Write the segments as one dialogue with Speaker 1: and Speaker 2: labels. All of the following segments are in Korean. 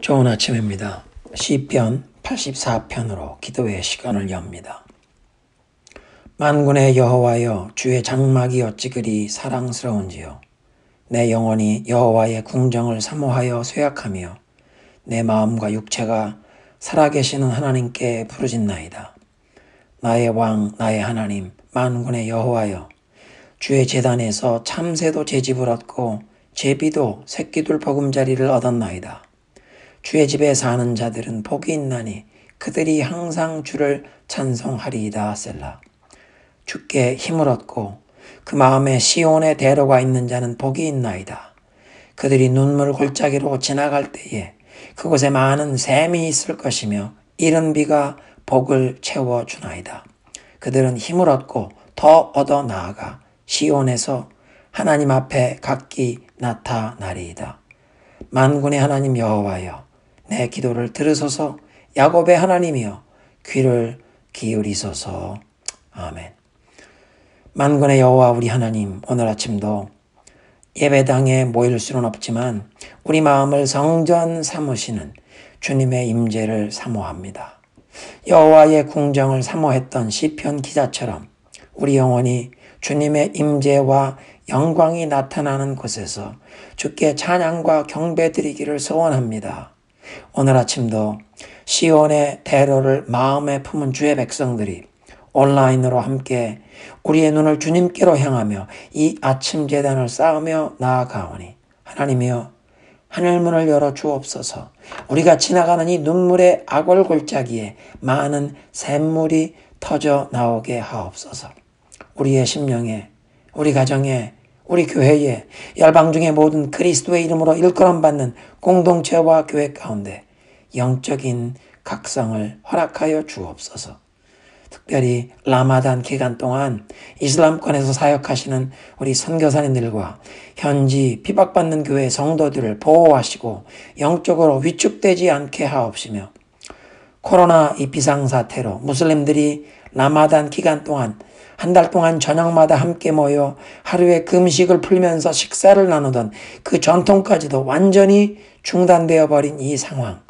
Speaker 1: 좋은 아침입니다. 시편 84편으로 기도의 시간을 엽니다. 만군의 여호와여, 주의 장막이 어찌 그리 사랑스러운지요. 내 영혼이 여호와의 궁정을 사모하여 쇠약하며 내 마음과 육체가 살아계시는 하나님께 부르짖나이다. 나의 왕, 나의 하나님, 만군의 여호와여, 주의 제단에서 참새도 제 집을 얻고 제비도 새끼둘 보금자리를 얻었나이다. 주의 집에 사는 자들은 복이 있나니 그들이 항상 주를 찬송하리이다. 셀라. 주께 힘을 얻고 그 마음에 시온의 대로가 있는 자는 복이 있나이다. 그들이 눈물 골짜기로 지나갈 때에 그곳에 많은 샘이 있을 것이며 이른 비가 복을 채워주나이다. 그들은 힘을 얻고 더 얻어 나아가 시온에서 하나님 앞에 각기 나타나리이다. 만군의 하나님 여호와여, 내 기도를 들으소서. 야곱의 하나님이여, 귀를 기울이소서. 아멘. 만군의 여호와 우리 하나님, 오늘 아침도 예배당에 모일 수는 없지만 우리 마음을 성전 삼으시는 주님의 임재를 사모합니다. 여호와의 궁정을 사모했던 시편 기자처럼 우리 영혼이 주님의 임재와 영광이 나타나는 곳에서 주께 찬양과 경배 드리기를 소원합니다. 오늘 아침도 시온의 대로를 마음에 품은 주의 백성들이 온라인으로 함께 우리의 눈을 주님께로 향하며 이 아침 제단을 쌓으며 나아가오니 하나님이여, 하늘문을 열어 주옵소서. 우리가 지나가는 이 눈물의 악월 골짜기에 많은 샘물이 터져 나오게 하옵소서. 우리의 심령에, 우리 가정에, 우리 교회에, 열방 중의 모든 그리스도의 이름으로 일컬음받는 공동체와 교회 가운데 영적인 각성을 허락하여 주옵소서. 특별히 라마단 기간 동안 이슬람권에서 사역하시는 우리 선교사님들과 현지 핍박받는 교회 성도들을 보호하시고 영적으로 위축되지 않게 하옵시며, 코로나 이 비상사태로 무슬림들이 라마단 기간 동안 한 달 동안 저녁마다 함께 모여 하루에 금식을 풀면서 식사를 나누던 그 전통까지도 완전히 중단되어 버린 이 상황,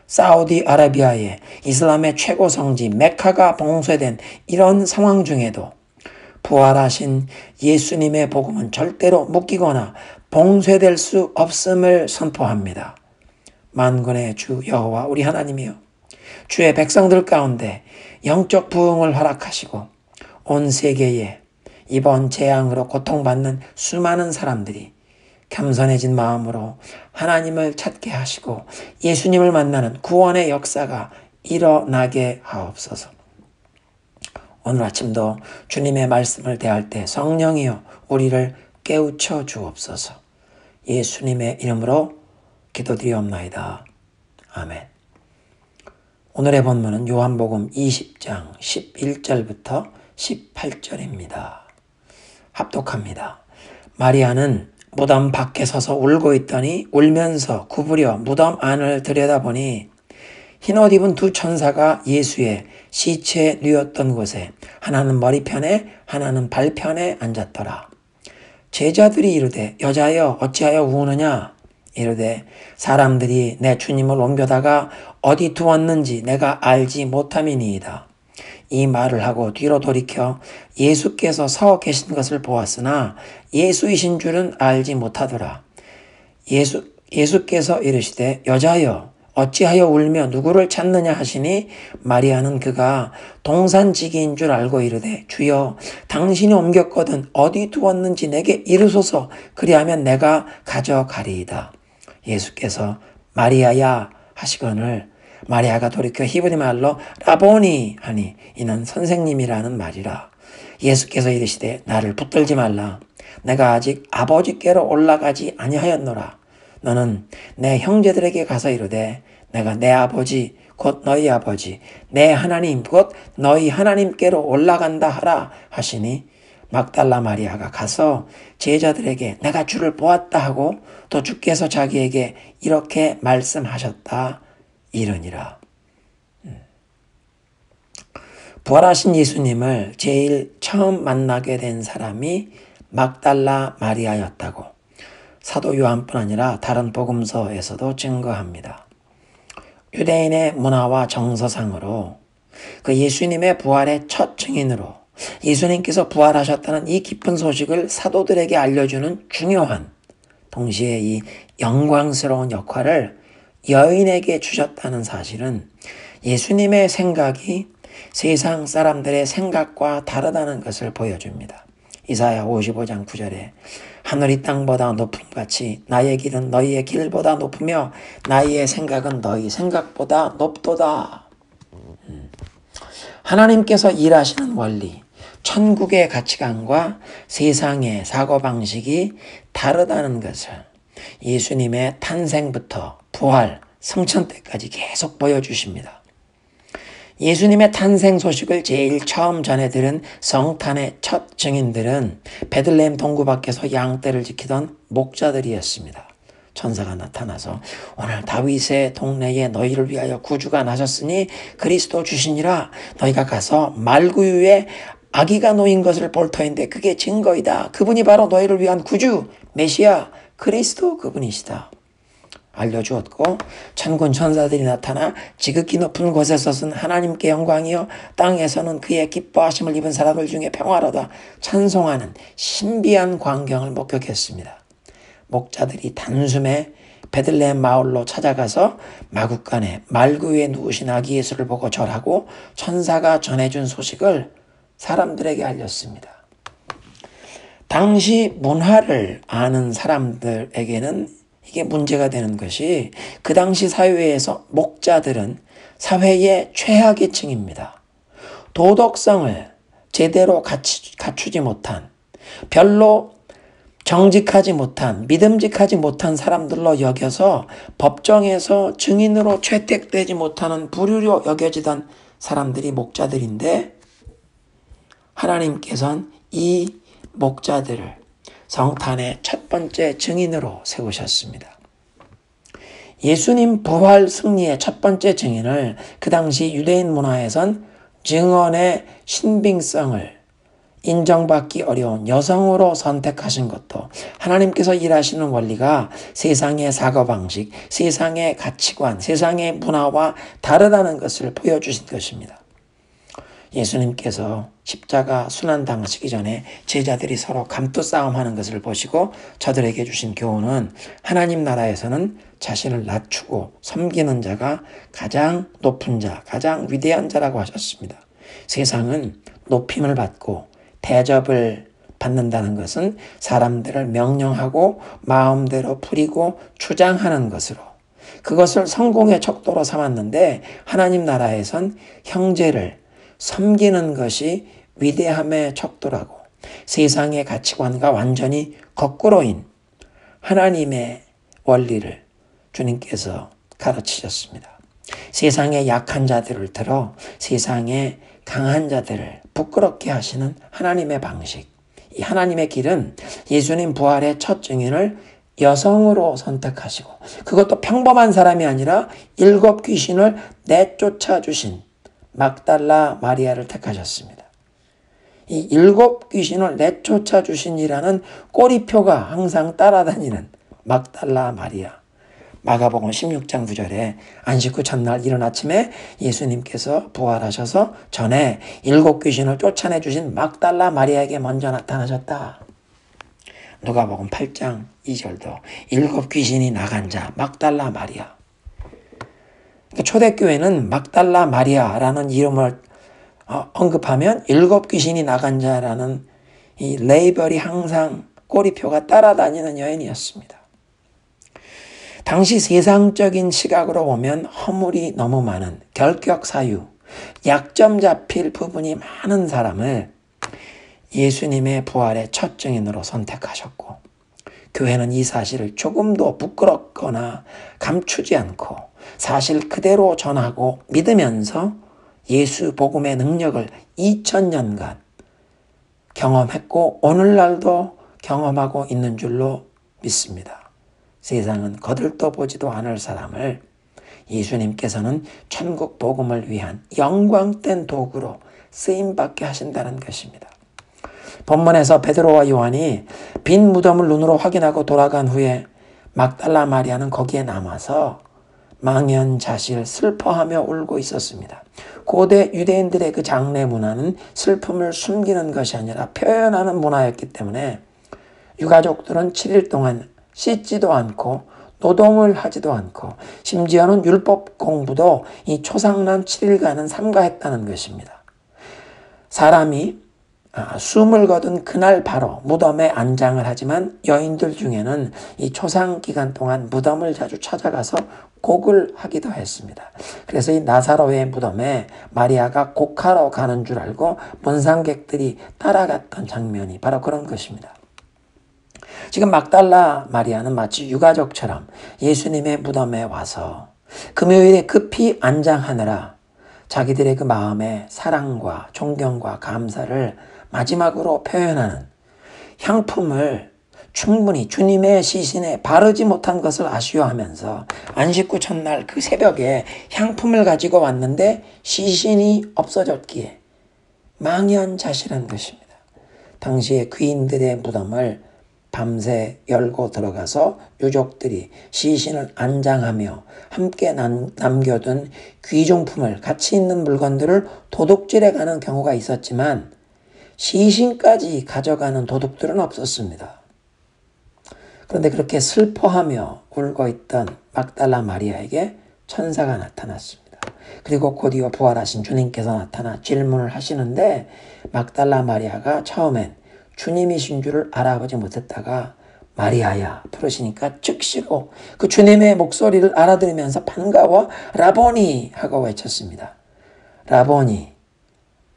Speaker 1: 사우디아라비아의 이슬람의 최고 성지 메카가 봉쇄된 이런 상황 중에도 부활하신 예수님의 복음은 절대로 묶이거나 봉쇄될 수 없음을 선포합니다. 만군의 주 여호와 우리 하나님이여, 주의 백성들 가운데 영적 부흥을 허락하시고 온 세계에 이번 재앙으로 고통받는 수많은 사람들이 겸손해진 마음으로 하나님을 찾게 하시고 예수님을 만나는 구원의 역사가 일어나게 하옵소서. 오늘 아침도 주님의 말씀을 대할 때 성령이여 우리를 깨우쳐 주옵소서. 예수님의 이름으로 기도드리옵나이다. 아멘. 오늘의 본문은 요한복음 20장 11절부터 18절입니다. 합독합니다. 마리아는 무덤 밖에 서서 울고 있더니 울면서 구부려 무덤 안을 들여다보니 흰옷 입은 두 천사가 예수의 시체 누웠던 곳에 하나는 머리편에 하나는 발편에 앉았더라. 제자들이 이르되 여자여 어찌하여 우느냐? 이르되 사람들이 내 주님을 옮겨다가 어디 두었는지 내가 알지 못함이니이다. 이 말을 하고 뒤로 돌이켜 예수께서 서 계신 것을 보았으나 예수이신 줄은 알지 못하더라. 예수께서 이르시되 여자여 어찌하여 울며 누구를 찾느냐 하시니 마리아는 그가 동산지기인 줄 알고 이르되 주여 당신이 옮겼거든 어디 두었는지 내게 이르소서. 그리하면 내가 가져가리이다. 예수께서 마리아야 하시거늘 마리아가 돌이켜 히브리 말로 라보니 하니 이는 선생님이라는 말이라. 예수께서 이르시되 나를 붙들지 말라. 내가 아직 아버지께로 올라가지 아니하였노라. 너는 내 형제들에게 가서 이르되 내가 내 아버지 곧 너희 아버지 내 하나님 곧 너희 하나님께로 올라간다 하라 하시니 막달라 마리아가 가서 제자들에게 내가 주를 보았다 하고 또 주께서 자기에게 이렇게 말씀하셨다 이르니라. 부활하신 예수님을 제일 처음 만나게 된 사람이 막달라 마리아였다고 사도 요한뿐 아니라 다른 복음서에서도 증거합니다. 유대인의 문화와 정서상으로 그 예수님의 부활의 첫 증인으로 예수님께서 부활하셨다는 이 기쁜 소식을 사도들에게 알려주는 중요한, 동시에 이 영광스러운 역할을 여인에게 주셨다는 사실은 예수님의 생각이 세상 사람들의 생각과 다르다는 것을 보여줍니다. 이사야 55장 9절에 하늘이 땅보다 높음같이 나의 길은 너희의 길보다 높으며 나의 생각은 너희 생각보다 높도다. 하나님께서 일하시는 원리, 천국의 가치관과 세상의 사고방식이 다르다는 것을 예수님의 탄생부터 부활, 승천 때까지 계속 보여주십니다. 예수님의 탄생 소식을 제일 처음 전해 들은 성탄의 첫 증인들은 베들레헴 동구 밖에서 양떼를 지키던 목자들이었습니다. 천사가 나타나서 오늘 다윗의 동네에 너희를 위하여 구주가 나셨으니 그리스도 주시니라. 너희가 가서 말구유에 아기가 놓인 것을 볼 터인데 그게 증거이다. 그분이 바로 너희를 위한 구주, 메시아, 그리스도 그분이시다. 알려주었고 천군 천사들이 나타나 지극히 높은 곳에 서은 하나님께 영광이요 땅에서는 그의 기뻐하심을 입은 사람들 중에 평화로다 찬송하는 신비한 광경을 목격했습니다. 목자들이 단숨에 베들레헴 마을로 찾아가서 마구간에 말구유에 누우신 아기 예수를 보고 절하고 천사가 전해준 소식을 사람들에게 알렸습니다. 당시 문화를 아는 사람들에게는 이게 문제가 되는 것이 그 당시 사회에서 목자들은 사회의 최하계층입니다. 도덕성을 제대로 갖추지 못한, 별로 정직하지 못한, 믿음직하지 못한 사람들로 여겨서 법정에서 증인으로 채택되지 못하는 부류로 여겨지던 사람들이 목자들인데 하나님께서는 이 목자들을 성탄의 첫 번째 증인으로 세우셨습니다. 예수님 부활 승리의 첫 번째 증인을 그 당시 유대인 문화에선 증언의 신빙성을 인정받기 어려운 여성으로 선택하신 것도 하나님께서 일하시는 원리가 세상의 사고방식, 세상의 가치관, 세상의 문화와 다르다는 것을 보여주신 것입니다. 예수님께서 십자가 순환당하시기 전에 제자들이 서로 감투싸움하는 것을 보시고 저들에게 주신 교훈은 하나님 나라에서는 자신을 낮추고 섬기는 자가 가장 높은 자, 가장 위대한 자라고 하셨습니다. 세상은 높임을 받고 대접을 받는다는 것은 사람들을 명령하고 마음대로 부리고 주장하는 것으로 그것을 성공의 척도로 삼았는데 하나님 나라에선 형제를 섬기는 것이 위대함의 척도라고 세상의 가치관과 완전히 거꾸로인 하나님의 원리를 주님께서 가르치셨습니다. 세상의 약한 자들을 들어 세상의 강한 자들을 부끄럽게 하시는 하나님의 방식. 이 하나님의 길은 예수님 부활의 첫 증인을 여성으로 선택하시고 그것도 평범한 사람이 아니라 7 귀신을 내쫓아 주신 막달라 마리아를 택하셨습니다. 이 7 귀신을 내쫓아 주신이라는 꼬리표가 항상 따라다니는 막달라 마리아. 마가복음 16장 9절에 안식 후 첫날 이른 아침에 예수님께서 부활하셔서 전에 7 귀신을 쫓아내 주신 막달라 마리아에게 먼저 나타나셨다. 누가복음 8장 2절도 7 귀신이 나간 자 막달라 마리아. 초대교회는 막달라 마리아라는 이름을 언급하면 7 귀신이 나간 자라는 이 레이벌이 항상 꼬리표가 따라다니는 여인이었습니다. 당시 세상적인 시각으로 보면 허물이 너무 많은 결격사유, 약점 잡힐 부분이 많은 사람을 예수님의 부활의 첫 증인으로 선택하셨고 교회는 이 사실을 조금도 부끄럽거나 감추지 않고 사실 그대로 전하고 믿으면서 예수 복음의 능력을 2000년간 경험했고 오늘날도 경험하고 있는 줄로 믿습니다. 세상은 거들떠 보지도 않을 사람을 예수님께서는 천국 복음을 위한 영광된 도구로 쓰임받게 하신다는 것입니다. 본문에서 베드로와 요한이 빈 무덤을 눈으로 확인하고 돌아간 후에 막달라 마리아는 거기에 남아서 망연자실 슬퍼하며 울고 있었습니다. 고대 유대인들의 그 장례 문화는 슬픔을 숨기는 것이 아니라 표현하는 문화였기 때문에 유가족들은 7일 동안 씻지도 않고 노동을 하지도 않고 심지어는 율법 공부도 이 초상난 7일간은 삼가했다는 것입니다. 사람이 숨을 거둔 그날 바로 무덤에 안장을 하지만 여인들 중에는 이 초상 기간 동안 무덤을 자주 찾아가서 곡을 하기도 했습니다. 그래서 이 나사로의 무덤에 마리아가 곡하러 가는 줄 알고 문상객들이 따라갔던 장면이 바로 그런 것입니다. 지금 막달라 마리아는 마치 유가족처럼 예수님의 무덤에 와서 금요일에 급히 안장하느라 자기들의 그 마음의 사랑과 존경과 감사를 마지막으로 표현하는 향품을 충분히 주님의 시신에 바르지 못한 것을 아쉬워하면서 안식구 첫날 그 새벽에 향품을 가지고 왔는데 시신이 없어졌기에 망연자실한 것입니다. 당시에 귀인들의 무덤을 밤새 열고 들어가서 유족들이 시신을 안장하며 함께 남겨둔 귀중품을 가치 있는 물건들을 도둑질해 가는 경우가 있었지만 시신까지 가져가는 도둑들은 없었습니다. 그런데 그렇게 슬퍼하며 울고 있던 막달라 마리아에게 천사가 나타났습니다. 그리고 곧이어 부활하신 주님께서 나타나 질문을 하시는데 막달라 마리아가 처음엔 주님이신 줄을 알아보지 못했다가 마리아야 부르시니까 즉시로 그 주님의 목소리를 알아들으면서 반가워 라보니 하고 외쳤습니다. 라보니,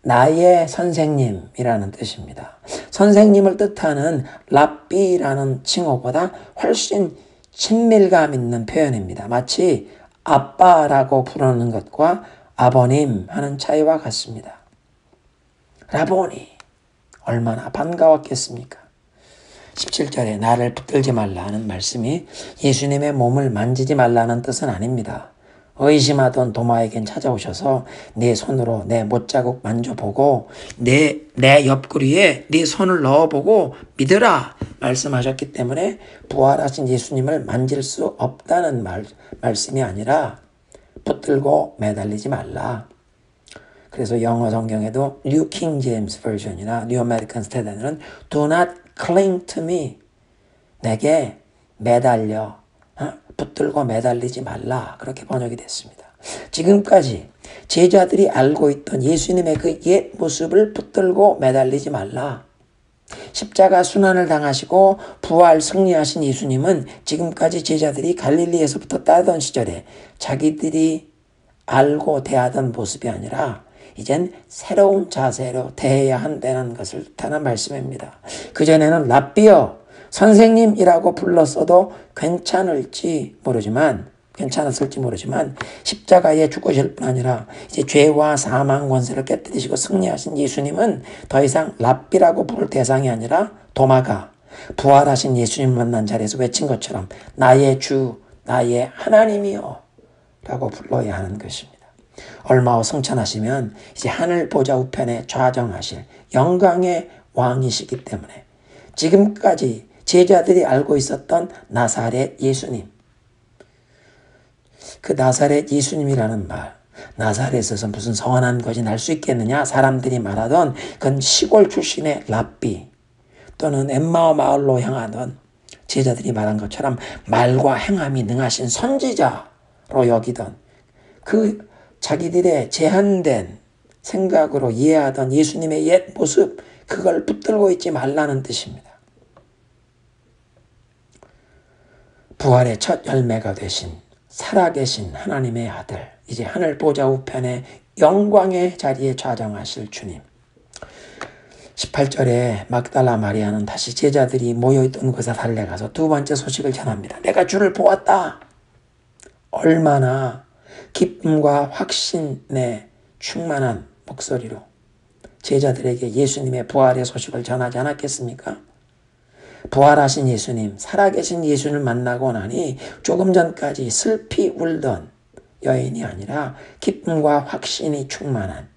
Speaker 1: 나의 선생님이라는 뜻입니다. 선생님을 뜻하는 랍비라는 칭호보다 훨씬 친밀감 있는 표현입니다. 마치 아빠라고 부르는 것과 아버님 하는 차이와 같습니다. 라보니, 얼마나 반가웠겠습니까? 17절에 나를 붙들지 말라 하는 말씀이 예수님의 몸을 만지지 말라는 뜻은 아닙니다. 의심하던 도마에겐 찾아오셔서 네 손으로 내 못자국 만져보고 내 옆구리에 네 손을 넣어보고 믿으라 말씀하셨기 때문에 부활하신 예수님을 만질 수 없다는 말씀이 아니라 붙들고 매달리지 말라. 그래서 영어 성경에도 New King James Version이나 New American Standard는 Do not cling to me. 내게 매달려 붙들고 매달리지 말라. 그렇게 번역이 됐습니다. 지금까지 제자들이 알고 있던 예수님의 그 옛 모습을 붙들고 매달리지 말라. 십자가 순환을 당하시고 부활 승리하신 예수님은 지금까지 제자들이 갈릴리에서부터 따르던 시절에 자기들이 알고 대하던 모습이 아니라 이젠 새로운 자세로 대해야 한다는 것을 뜻하는 말씀입니다. 그전에는 랍비여 선생님이라고 불렀어도 괜찮았을지 모르지만 십자가에 죽으실 뿐 아니라 이제 죄와 사망 권세를 깨뜨리시고 승리하신 예수님은 더 이상 랍비라고 부를 대상이 아니라 도마가 부활하신 예수님 만난 자리에서 외친 것처럼 나의 주, 나의 하나님이여 라고 불러야 하는 것입니다. 얼마 후 승천하시면 이제 하늘 보좌 우편에 좌정하실 영광의 왕이시기 때문에 지금까지 제자들이 알고 있었던 나사렛 예수님, 그 나사렛 예수님이라는 말, 나사렛에서 무슨 선한 것이 날 수 있겠느냐 사람들이 말하던 그건 시골 출신의 랍비 또는 엠마오 마을로 향하던 제자들이 말한 것처럼 말과 행함이 능하신 선지자로 여기던 그 자기들의 제한된 생각으로 이해하던 예수님의 옛 모습, 그걸 붙들고 있지 말라는 뜻입니다. 부활의 첫 열매가 되신 살아계신 하나님의 아들, 이제 하늘 보좌 우편에 영광의 자리에 좌정하실 주님. 18절에 막달라 마리아는 다시 제자들이 모여있던 곳에 달려가서 두 번째 소식을 전합니다. 내가 주를 보았다. 얼마나 기쁨과 확신에 충만한 목소리로 제자들에게 예수님의 부활의 소식을 전하지 않았겠습니까? 부활하신 예수님, 살아계신 예수님을 만나고 나니 조금 전까지 슬피 울던 여인이 아니라 기쁨과 확신이 충만한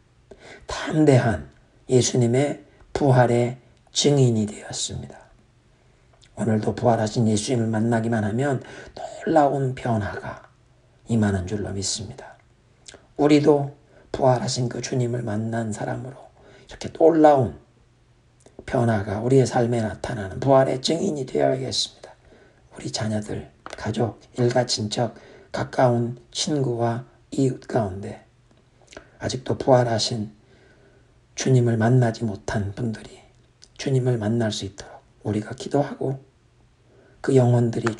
Speaker 1: 담대한 예수님의 부활의 증인이 되었습니다. 오늘도 부활하신 예수님을 만나기만 하면 놀라운 변화가 임하는 줄로 믿습니다. 우리도 부활하신 그 주님을 만난 사람으로 이렇게 놀라운 변화가 우리의 삶에 나타나는 부활의 증인이 되어야겠습니다. 우리 자녀들, 가족, 일가 친척, 가까운 친구와 이웃 가운데 아직도 부활하신 주님을 만나지 못한 분들이 주님을 만날 수 있도록 우리가 기도하고, 그 영혼들이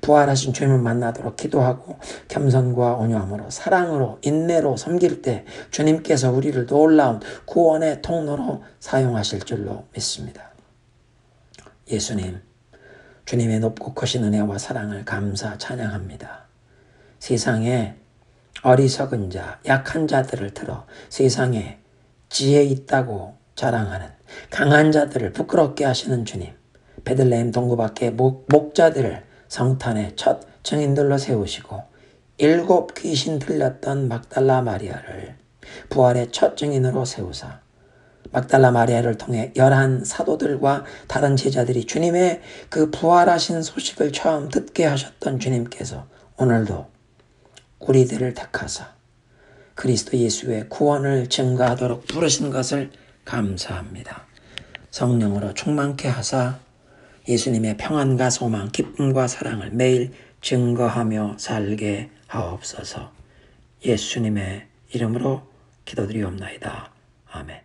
Speaker 1: 부활하신 주님을 만나도록 기도하고 겸손과 온유함으로 사랑으로 인내로 섬길 때 주님께서 우리를 놀라운 구원의 통로로 사용하실 줄로 믿습니다. 예수님, 주님의 높고 크신 은혜와 사랑을 감사 찬양합니다. 세상에 어리석은 자, 약한 자들을 들어 세상에 지혜 있다고 자랑하는 강한 자들을 부끄럽게 하시는 주님, 베들레헴 동굴 밖에 목자들을 성탄의 첫 증인들로 세우시고 7 귀신 들렸던 막달라 마리아를 부활의 첫 증인으로 세우사 막달라 마리아를 통해 11 사도들과 다른 제자들이 주님의 그 부활하신 소식을 처음 듣게 하셨던 주님께서 오늘도 우리들을 택하사 그리스도 예수의 구원을 증거하도록 부르신 것을 감사합니다. 성령으로 충만케 하사 예수님의 평안과 소망, 기쁨과 사랑을 매일 증거하며 살게 하옵소서. 예수님의 이름으로 기도드리옵나이다. 아멘.